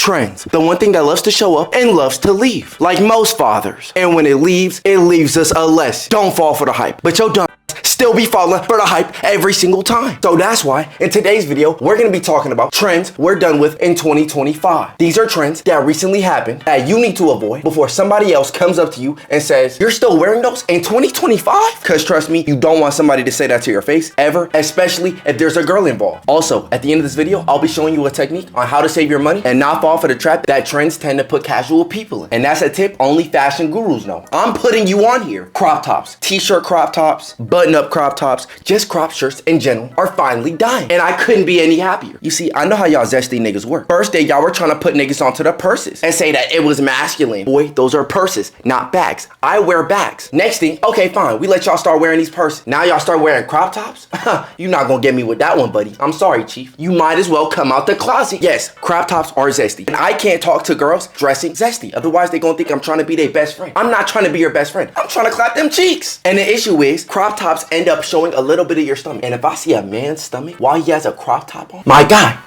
trends. The one thing that loves to show up and loves to leave. Like most fathers. And when it leaves us a lesson. Don't fall for the hype. But your dumb still be falling for the hype every single time. So that's why in today's video, we're going to be talking about trends we're done with in 2025. These are trends that recently happened that you need to avoid before somebody else comes up to you and says, you're still wearing those in 2025? Because trust me, you don't want somebody to say that to your face ever, especially if there's a girl involved. Also, at the end of this video, I'll be showing you a technique on how to save your money and not fall for the trap that trends tend to put casual people in. And that's a tip only fashion gurus know. I'm putting you on here. Crop tops, t-shirt crop tops, button-up crop tops, just crop shirts in general are finally dying. And I couldn't be any happier. You see, I know how y'all zesty niggas work. First day, y'all were trying to put niggas onto the purses and say that it was masculine. Boy, those are purses, not bags. I wear bags. Next thing, okay, fine. We let y'all start wearing these purses. Now y'all start wearing crop tops? You're not gonna get me with that one, buddy. I'm sorry, chief. You might as well come out the closet. Yes, crop tops are zesty. And I can't talk to girls dressing zesty. Otherwise, they gonna think I'm trying to be their best friend. I'm not trying to be your best friend. I'm trying to clap them cheeks. And the issue is, crop tops end up showing a little bit of your stomach. And if I see a man's stomach while he has a crop top on, my guy,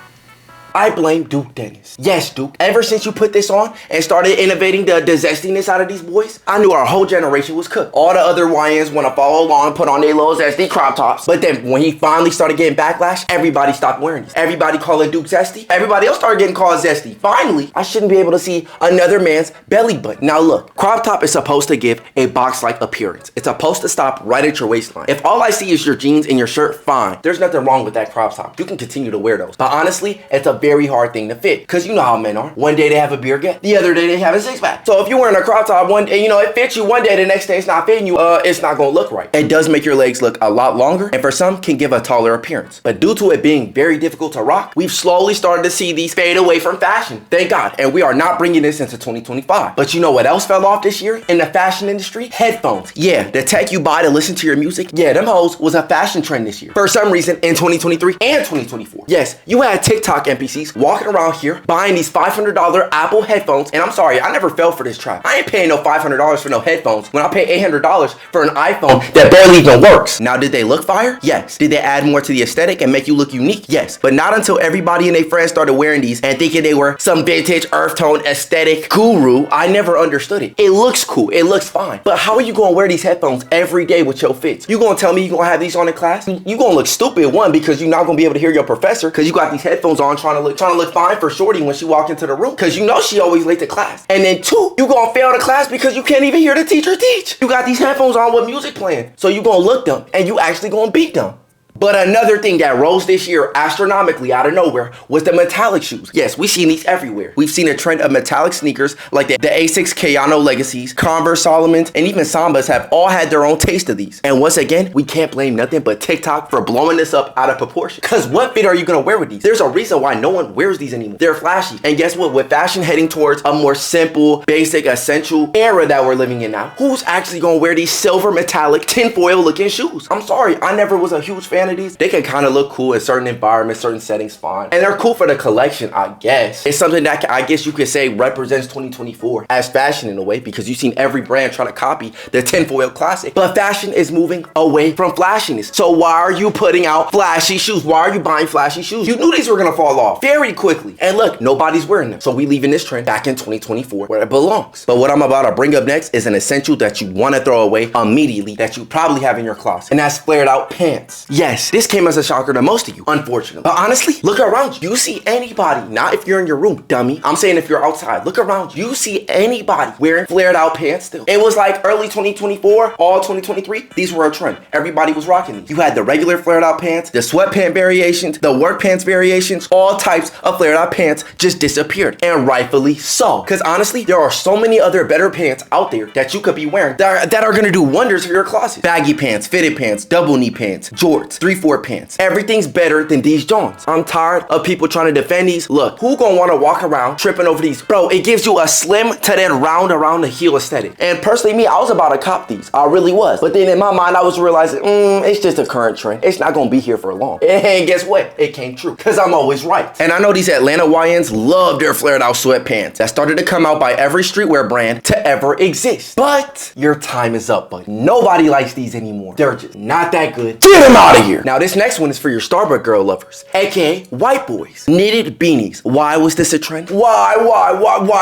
I blame Duke Dennis. Yes, Duke. Ever since you put this on and started innovating the zestiness out of these boys, I knew our whole generation was cooked. All the other YNs want to follow along, put on their little zesty crop tops. But then when he finally started getting backlash, everybody stopped wearing these. Everybody calling Duke zesty. Everybody else started getting called zesty. Finally, I shouldn't be able to see another man's belly button. Now look, crop top is supposed to give a box-like appearance. It's supposed to stop right at your waistline. If all I see is your jeans and your shirt, fine. There's nothing wrong with that crop top. You can continue to wear those. But honestly, it's a very hard thing to fit, because you know how men are. One day they have a beer gut, the other day they have a six-pack. So if you're wearing a crop top one day, you know, it fits you one day, the next day it's not fitting you, it's not gonna look right. It does make your legs look a lot longer, and for some can give a taller appearance. But due to it being very difficult to rock, we've slowly started to see these fade away from fashion. Thank God. And we are not bringing this into 2025. But you know what else fell off this year in the fashion industry? Headphones. Yeah, the tech you buy to listen to your music, yeah, them hoes was a fashion trend this year. For some reason in 2023 and 2024. Yes, you had TikTok NPCs walking around here buying these $500 Apple headphones, and I'm sorry, I never fell for this trap. I ain't paying no $500 for no headphones when I pay $800 for an iPhone that barely even works. Now, did they look fire? Yes. Did they add more to the aesthetic and make you look unique? Yes. But not until everybody and their friends started wearing these and thinking they were some vintage earth tone aesthetic guru, I never understood it. It looks cool, it looks fine, but how are you gonna wear these headphones every day with your fits? You gonna tell me you gonna have these on in class? You gonna look stupid, one, because you're not gonna be able to hear your professor because you got these headphones on trying to look fine for shorty when she walked into the room, because you know she always late to class. And then two, you gonna fail the class because you can't even hear the teacher teach. You got these headphones on with music playing, so you gonna look dumb and you actually gonna beat them. But another thing that rose this year astronomically out of nowhere was the metallic shoes. Yes, we've seen these everywhere. We've seen a trend of metallic sneakers like the Asics Kayano Legacies, Converse Solomons, and even Sambas have all had their own taste of these. And once again, we can't blame nothing but TikTok for blowing this up out of proportion. Because what fit are you gonna wear with these? There's a reason why no one wears these anymore. They're flashy. And guess what? With fashion heading towards a more simple, basic, essential era that we're living in now, who's actually gonna wear these silver metallic tinfoil looking shoes? I'm sorry, I never was a huge fan of these. They can kind of look cool in certain environments, certain settings, fine. And they're cool for the collection, I guess. It's something that I guess you could say represents 2024 as fashion in a way, because you've seen every brand trying to copy the tinfoil classic. But fashion is moving away from flashiness. So why are you putting out flashy shoes? Why are you buying flashy shoes? You knew these were gonna fall off very quickly. And look, nobody's wearing them. So we leaving this trend back in 2024 where it belongs. But what I'm about to bring up next is an essential that you want to throw away immediately that you probably have in your closet. And that's flared out pants. Yes, this came as a shocker to most of you, unfortunately. But honestly, look around you. You see anybody, not if you're in your room, dummy. I'm saying if you're outside, look around you. You see anybody wearing flared out pants still. It was like early 2024, all 2023, these were a trend. Everybody was rocking these. You had the regular flared out pants, the sweatpant variations, the work pants variations, all types of flared out pants just disappeared, and rightfully so. Because honestly, there are so many other better pants out there that you could be wearing that are gonna do wonders for your closet. Baggy pants, fitted pants, double knee pants, jorts, 3/4 pants. Everything's better than these joints. I'm tired of people trying to defend these. Look, who gonna wanna walk around tripping over these? Bro, it gives you a slim to then round around the heel aesthetic. And personally, me, I was about to cop these. I really was. But then in my mind, I was realizing, it's just a current trend. It's not gonna be here for long. And guess what? It came true, because I'm always right. And I know these Atlanta YNs love their flared out sweatpants that started to come out by every streetwear brand to ever exist. But your time is up, buddy. Nobody likes these anymore. They're just not that good. Get them out of here. fire. Now this next one is for your Starbucks girl lovers, aka white boys. Knitted beanies. Why was this a trend? Why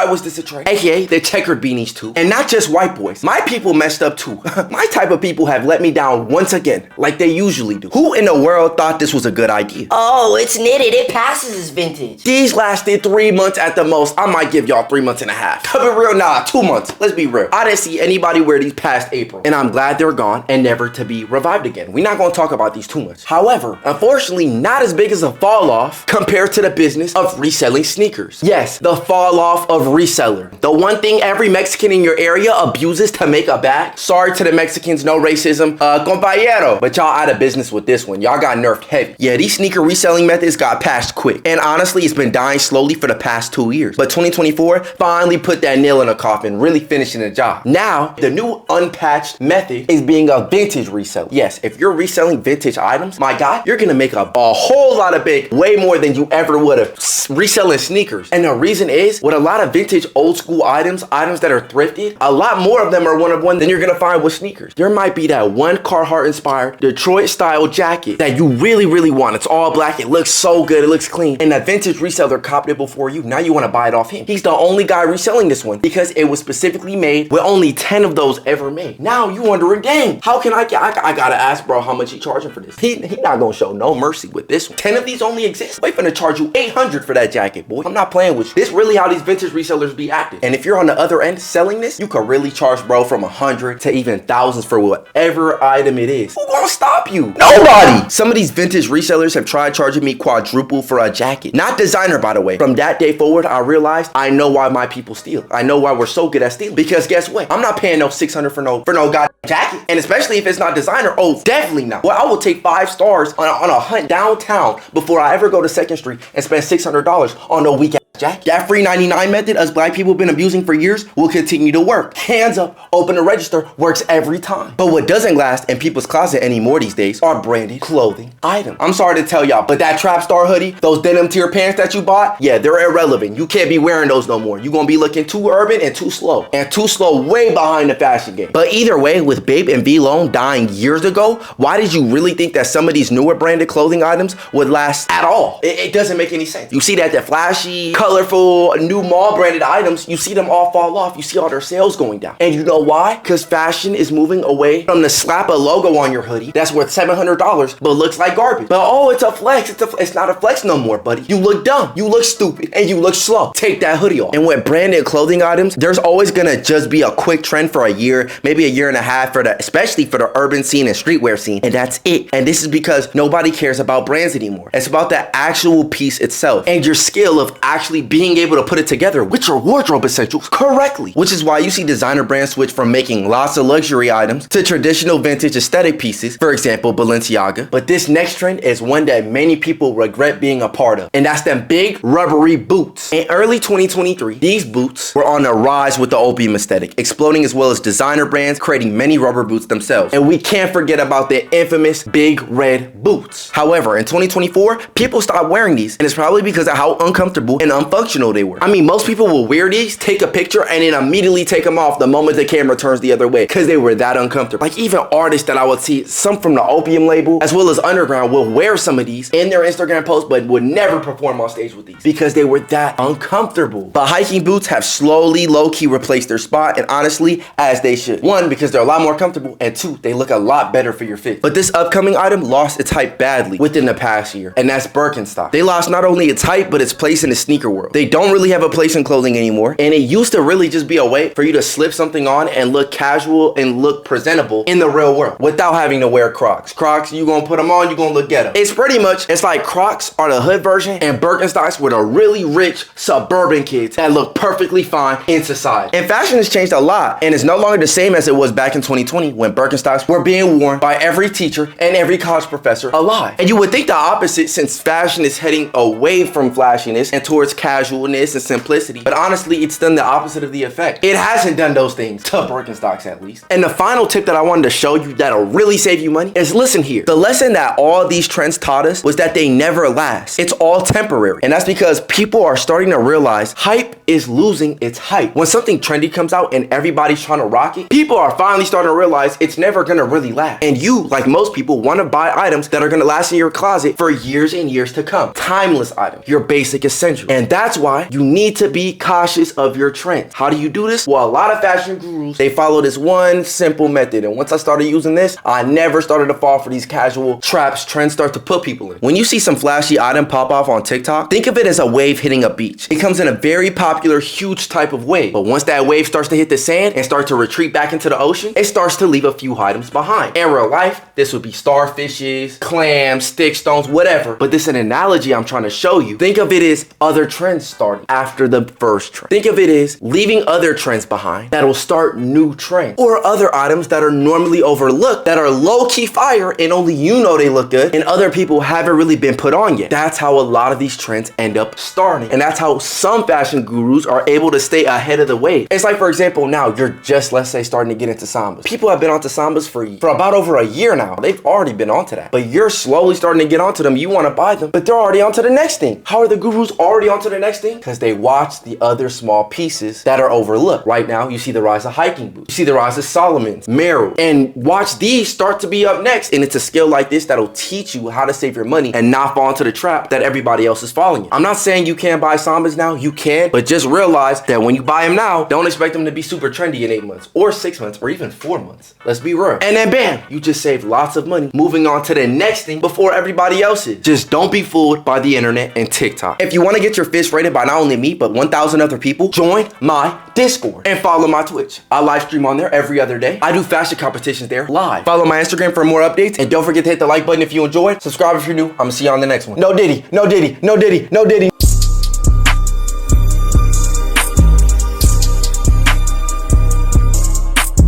was this a trend? Aka the checkered beanies too. And not just white boys. My people messed up too. My type of people have let me down once again, like they usually do. Who in the world thought this was a good idea? Oh, it's knitted. It passes as vintage. These lasted 3 months at the most. I might give y'all 3 months and a half. To be real, nah, 2 months. Let's be real. I didn't see anybody wear these past April. And I'm glad they're gone and never to be revived again. We're not gonna talk about these too much. However, unfortunately, not as big as a fall off compared to the business of reselling sneakers. Yes, the fall off of reseller. The one thing every Mexican in your area abuses to make a bag. Sorry to the Mexicans, no racism, compañero. But y'all out of business with this one. Y'all got nerfed heavy. Yeah, these sneaker reselling methods got patched quick. And honestly, it's been dying slowly for the past 2 years. But 2024 finally put that nail in the coffin, really finishing the job. Now, the new unpatched method is being a vintage reseller. Yes, if you're reselling vintage items, my guy, you're gonna make a whole lot of bank, way more than you ever would have reselling sneakers. And the reason is, with a lot of vintage old school items that are thrifted, a lot more of them are one of one than you're gonna find with sneakers. There might be that one Carhartt inspired Detroit style jacket that you really want. It's all black, it looks so good, it looks clean. And that vintage reseller copped it before you. Now you wanna buy it off him. He's the only guy reselling this one because it was specifically made with only 10 of those ever made. Now you wondering, dang, how can I gotta ask bro how much he charging for this. He not gonna show no mercy with this one. 10 of these only exist. Wait finna charge you $800 for that jacket, boy. I'm not playing with you. This really how these vintage resellers be acting. And if you're on the other end selling this, you could really charge bro from 100 to even thousands for whatever item it is. Who gonna stop you? Nobody. Some of these vintage resellers have tried charging me quadruple for a jacket. Not designer, by the way. From that day forward, I realized I know why my people steal. I know why we're so good at stealing. Because guess what? I'm not paying no $600 for no goddamn jacket. And especially if it's not designer, oh, definitely not. Well, I will take 5 stars on a hunt downtown before I ever go to 2nd Street and spend $600 on no weak ass jacket. That free 99 method us black people been abusing for years will continue to work. Hands up, open the register, works every time. But what doesn't last in people's closet anymore these days are branded clothing items. I'm sorry to tell y'all, but that trap star hoodie, those denim tier pants that you bought, yeah, they're irrelevant. You can't be wearing those no more. You're gonna be looking too urban and too slow. And too slow way behind the fashion game. But either way, with Babe and V-Lone dying years ago, why did you really think that some of these newer branded clothing items would last at all? It doesn't make any sense. You see that the flashy, colorful, new mall branded items, you see them all fall off. You see all their sales going down. And you know why? Because fashion is moving away from the slap a logo on your hoodie that's worth $700 but looks like garbage. But oh, it's a flex. It's not a flex no more, buddy. You look dumb, you look stupid, and you look slow. Take that hoodie off. And with branded clothing items, there's always gonna just be a quick trend for a year, maybe a year and a half especially for the urban scene and streetwear scene, and that's it. And this is because nobody cares about brands anymore. It's about the actual piece itself and your skill of actually being able to put it together with your wardrobe essentials correctly. Which is why you see designer brands switch from making lots of luxury items to traditional vintage aesthetic pieces, for example, Balenciaga. But this next trend is one that many people regret being a part of, and that's them big rubbery boots. In early 2023, these boots were on the rise with the opium aesthetic, exploding, as well as designer brands creating many rubber boots themselves. And we can't forget about the infamous big red boots. However, in 2024, people stopped wearing these, and it's probably because of how uncomfortable and unfunctional they were. I mean, most people will wear these, take a picture, and then immediately take them off the moment the camera turns the other way because they were that uncomfortable. Like even artists that I would see, some from the opium label as well as underground, will wear some of these in their Instagram posts but would never perform on stage with these because they were that uncomfortable. But hiking boots have slowly low-key replaced their spot, and honestly, as they should. One, because they're a lot more comfortable, and two, they look a lot better for your fit. But this upcoming item lost its hype badly within the past year, and that's Birkenstock. They lost not only its hype but its place in the sneaker world. They don't really have a place in clothing anymore, and it used to really just be a way for you to slip something on and look casual and look presentable in the real world without having to wear Crocs. Crocs, you gonna put them on, you gonna look ghetto. It's like Crocs are the hood version and Birkenstocks were the really rich suburban kids that look perfectly fine in society. And fashion has changed a lot and is no longer the same as it was back in 2020 when Birkenstocks were being worn by every teacher and every college professor alive. And you would think the opposite, since fashion is heading away from flashiness and towards casualness and simplicity, but honestly, it's done the opposite of the effect. It hasn't done those things, to Birkenstocks at least. And the final tip that I wanted to show you that'll really save you money is listen here. The lesson that all these trends taught us was that they never last. It's all temporary. And that's because people are starting to realize hype is losing its hype. When something trendy comes out and everybody's trying to rock it, people are finally starting to realize it's never gonna really last. And you, like most people, want to buy items that are gonna last in your closet for years and years to come. Timeless items, your basic essentials. And that's why you need to be cautious of your trends. How do you do this? Well, a lot of fashion gurus, they follow this one simple method. And once I started using this, I never started to fall for these casual traps trends start to put people in. When you see some flashy item pop off on TikTok, think of it as a wave hitting a beach. It comes in a very popular, huge type of wave. But once that wave starts to hit the sand and start to retreat back into the ocean, it starts to leave a few items behind. In real life, this would be starfishes, clams, stick stones, whatever. But this is an analogy I'm trying to show you. Think of it as other trends starting after the first trend. Think of it as leaving other trends behind that'll start new trends, or other items that are normally overlooked that are low-key fire and only you know they look good and other people haven't really been put on yet. That's how a lot of these trends end up starting. And that's how some fashion gurus are able to stay ahead of the wave. It's like, for example, now you're just, let's say, starting to get into sambas. People have been onto sambas for about over a year now. They've already been onto that. But you're slowly starting to get onto them. You want to buy them, but they're already onto the next thing. How are the gurus already onto the next thing? Because they watch the other small pieces that are overlooked. Right now, you see the rise of hiking boots. You see the rise of Solomon's, Merrell, and watch these start to be up next. And it's a skill like this that'll teach you how to save your money and not fall into the trap that everybody else is falling in. I'm not saying you can't buy sambas now. You can, but just realize that when you buy them now, don't expect them to be super trendy in 8 months or 6 months or even 4 months. Let's be real. And then bam, you just saved lots of money moving on to the next thing before everybody else is. Just don't be fooled by the internet and TikTok. If you want to get your fish rated by not only me, but 1,000 other people, join my Discord and follow my Twitch. I live stream on there every other day. I do fashion competitions there live. Follow my Instagram for more updates, and don't forget to hit the like button if you enjoyed. Subscribe if you're new. I'm gonna see you on the next one. No Diddy, no Diddy, no Diddy, no Diddy.